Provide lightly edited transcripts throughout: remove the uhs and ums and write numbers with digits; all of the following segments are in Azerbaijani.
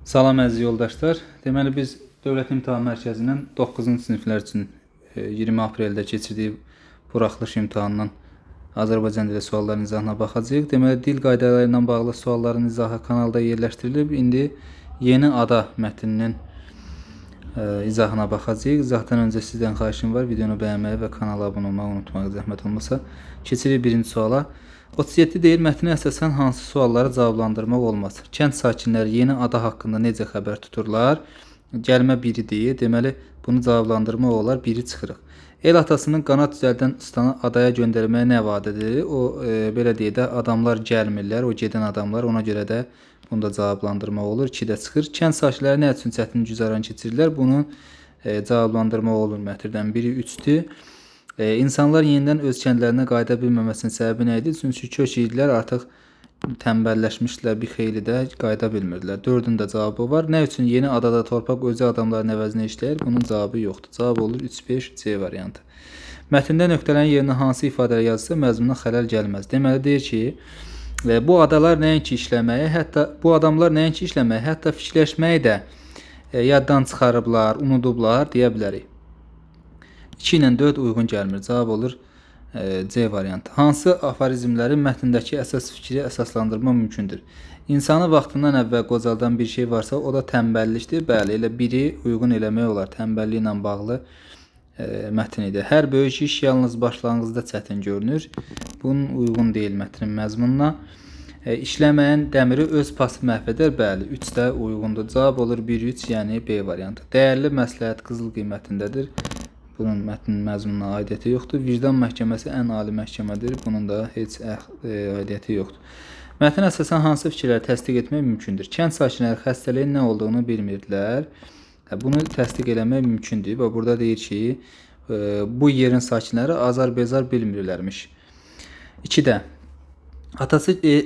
Salam əziz yoldaşlar. Deməli biz Dövlət İmtahan Mərkəzindən 9-cu siniflər üçün 20 apreldə keçirdiyi buraxılış imtahanından Azərbaycan dili suallarının izahına baxacağıq. Deməli dil qaydaları ilə bağlı sualların izahı kanalda yerləşdirilib. İndi yeni ada mətninin izahına baxacağıq. İzahdan öncə sizdən xahişim var, videonu bəyənməyi və kanala abunə olmağı unutmayın, zəhmət olmasa. Keçirik birinci suala. 37 deyir, mətnə əsasən hansı sualları cavablandırmaq olmaz? Kənd sakinləri yeni ada haqqında necə xəbər tuturlar? Gəlmə biri deyir, deməli bunu cavablandırmaq olar, biri çıxırıq. El atasının qanad düzəldən ustanı adaya göndərməyə nə vadədir? O, belə deyək də, adamlar gəlmirlər, o gedən adamlar, ona görə də bunu da cavablandırmaq olur, 2 də çıxır. Kənd sakinləri nə üçün çətin güzaran keçirirlər? Bunu cavablandırmaq olur, mətirdən biri 3-dür. İnsanlar yenidən öz kəndlərinə qayıda bilməməsinin səbəbi nə idi? Çünki kök yiğidlər artıq tənbəlləşmişdilər, bir xeyli də qayıda bilmirdilər. 4-ün də cavabı var. Nə üçün yeni adada torpaq özü adamların əvəzinə işləyir? Bunun cavabı yoxdur. Cavab olur 3-5-C variantı. Mətndə nöqtələrin yerinə hansı ifadələr yazılsa məzmununa xələl gəlməz. Deməli deyir ki, bu adalar nəinki işləməyi, hətta bu adamlar nəinki işləməyi, hətta fikirləşməyi də yaddan çıxarıblar, unudublar deyə bilərik. 2 ilə 4 uyğun gəlmir. Cavab olur C variantı. Hansı aforizmlərin mətndəki əsas fikri əsaslandırmaq mümkündür? İnsanı vaxtından əvvəl qocaldan bir şey varsa, o da tənbəllikdir. Bəli, elə biri uyğun eləmək olar. Tənbəllik ilə bağlı mətn idi. Hər böyük iş yalnız başlanğıcda çətin görünür. Bunun uyğun deyil mətnin məzmununa. İşləməyən dəmiri öz pası məhv edər. Bəli, 3 də uyğundur. Cavab olur 1-3, yəni B variantı. Dəyərli məsləhət qızıl qiymətindədir. Bunun mətnin məzmununa aidiyyəti yoxdur. Vicdan məhkəməsi ən ali məhkəmədir. Bunun da heç aidiyyəti yoxdur. Mətn əsasən hansı fikirləri təsdiq etmək mümkündür? Kənd sakinləri xəstəliyin nə olduğunu bilmirdilər. Bunu təsdiq eləmək mümkündür. Və burada deyir ki, bu yerin sakinləri azar-bezar bilmirlərmiş. 2-də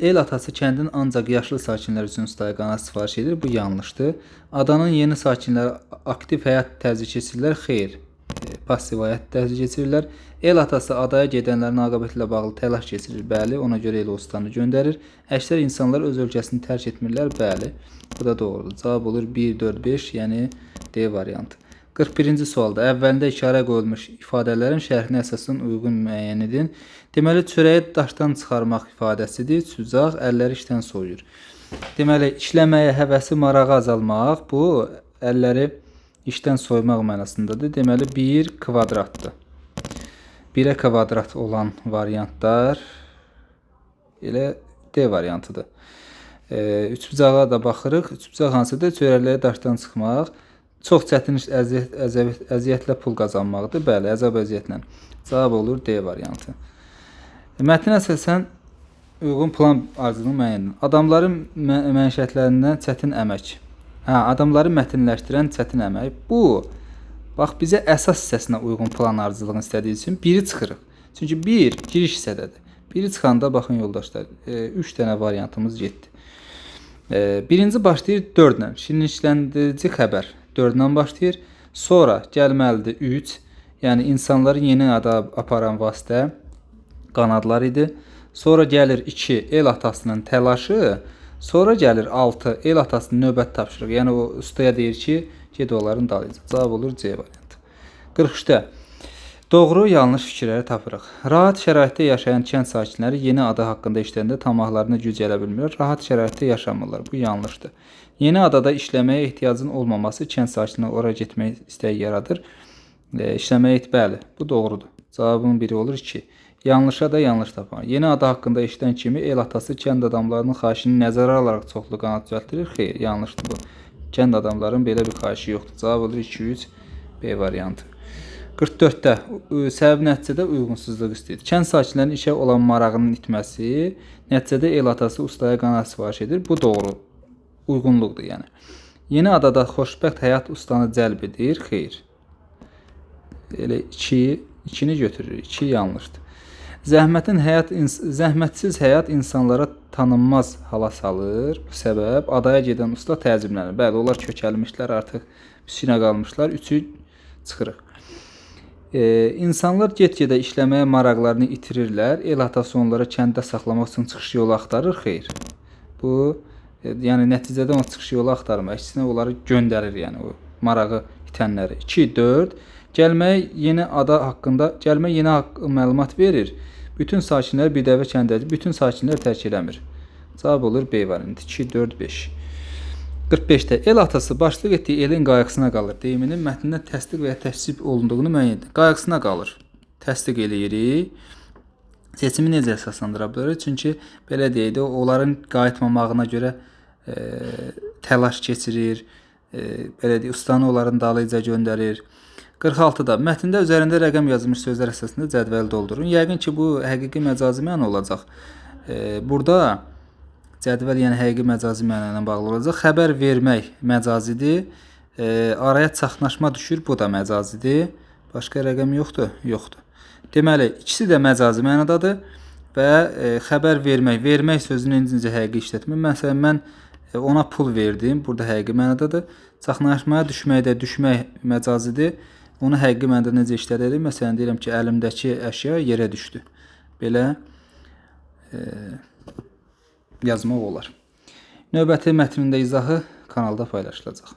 el atası kəndin ancaq yaşlı sakinlər üçün ustaya qanad sifariş edir. Bu yanlışdır. Adanın yeni sakinləri aktiv həyat tərzi keçirirlər. Xeyr. Passiv həyat tərzi keçirirlər. El atası adaya gedənlərin aqibəti ilə bağlı təlaş keçirir. Bəli, ona görə el ustanı göndərir. Əksər insanlar öz ölkəsini tərk etmirlər. Bəli, bu da doğrudur. Cavab olur 1, 4, 5, yəni D variantı. 41-ci sualda əvvəlində işarə qoyulmuş ifadələrin şərhinə əsasən uyğun müəyyən edin. Deməli, çörəyi daşdan çıxarmaq ifadəsidir. Sücaq, əlləri işdən soyuyur. Deməli, işləməyə həvəsi, marağı azalmaq, bu əlləri işdən soymaq mənasındadır. Deməli, 1 kvadratdır. 1-ə kvadrat olan variantlar elə D variantıdır. Üçbucağa da baxırıq. Üçbucaq hansıdır? Çörəkləri daşdan çıxmaq. Çox çətin əziyyətlə pul qazanmaqdır. Bəli, əzab əziyyətlə. Cavab olur D variantı. Mətn əsasən uyğun plan arzunu müəyyən edin. Adamların məişətlərindən çətin əmək. Adamları mətnləşdirən çətin əmək. Bu, bax, bizə əsas hissəsinə uyğun plan arzuculuğunu istədiyi üçün biri çıxırıq. Çünki 1 giriş hissədədir. Biri çıxanda, baxın yoldaşlar, 3 dənə variantımız getdi. Birinci başlayır 4-lə. Şirinləşdirici xəbər 4-lə başlayır. Sonra gəlməlidir 3. Yəni, insanların yeni ada aparan vasitə qanadlar idi. Sonra gəlir 2, el atasının təlaşı. Sonra gəlir 6, el atasının növbət tapşırıq. Yəni, o ustaya deyir ki, ged onların dalıyca. Cavab olur C variantı. 43-də doğru, yanlış fikirləri tapırıq. Rahat şəraitdə yaşayan kənd sakinləri yeni ada haqqında işlərində tamahlarına güc gələ bilmirlər. Rahat şəraitdə yaşamırlar. Bu yanlışdır. Yeni adada işləməyə ehtiyacın olmaması kənd sakinləri ora getmək istəyi yaradır. İşləməyə bəli, bu doğrudur. Cavabın biri olur 2. Yanlışa da yanlış tapar. Yeni ada haqqında eşidən kimi el atası kənd adamlarının xahişini nəzərə alaraq çoxlu qanad düzəltdirir. Xeyr, yanlışdır bu. Kənd adamların belə bir xahişi yoxdur. Cavab olur 2-3 B variantı. 44-də səbəb nəticədə uyğunsuzluq istəyir. Kənd sakinlərinin işə olan marağının itməsi nəticədə el atası ustaya qanad sifariş edir. Bu doğru. Uyğunluqdur yəni. Yeni adada xoşbəxt həyat ustanı cəlb edir. Xeyr. Elə 2-ni götürürük. 2 yanlışdır. Zəhmətsiz həyat insanlara tanınmaz hala salır. Bu səbəb adaya gedən usta təzimlənir. Bəli, onlar kökəlmişlər, artıq üstünə qalmışlar. 3-ü çıxırıq. İnsanlar get-gedə işləməyə maraqlarını itirirlər. El atası onlara kəndə saxlamaq üçün çıxış yolu axtarır. Xeyr. Bu Yəni nəticədə o çıxış yolu axtarmaq, əksinə onları göndərir, yəni o marağı itənləri. 2, 4. Gəlmək yeni ada haqqında, gəlmək yeni məlumat verir. Bütün sakinlər Birdəvə kəndədir. Bütün sakinlər tərk eləmir. Cavab olur B variantı. 2, 4, 5. 45-də el atası başlıq etdiyi elin qayğısına qalır. Deyiminin mətnində təsdiq və ya təksib olunduğunu müəyyən edin. Qayğısına qalır. Təsdiq eləyirik. Seçimi necə əsaslandıra bilərik? Çünki belə deyək də, onların qayıtmamağına görə təlaş keçirir. Belə deyək, ustanı onların dalıyca göndərir. 46-da mətndə üzərində rəqəm yazılmış sözlər əsasında cədvəli doldurun. Yəqin ki, bu həqiqi məcazi məna olacaq. Burada cədvəl yəni həqiqi məcazi məna ilə bağlı olacaq. Xəbər vermək məcazidir. Araya çaxnaşma düşür, bu da məcazidir. Başqa rəqəm yoxdur? Yoxdur. Deməli, ikisi də məcazi mənadadır və xəbər vermək sözünü necə həqiqi işlətmək. Məsələn, mən ona pul verdim, burada həqiqi mənadadır. Çaxnaşmaya düşməkdə düşmək məcazidir. Onu həqiqi mənada necə işlədək? Məsələn, deyirəm ki, əlimdəki əşya yerə düşdü. Belə yazmaq olar. Növbəti mətnin də izahı kanalda paylaşılacaq.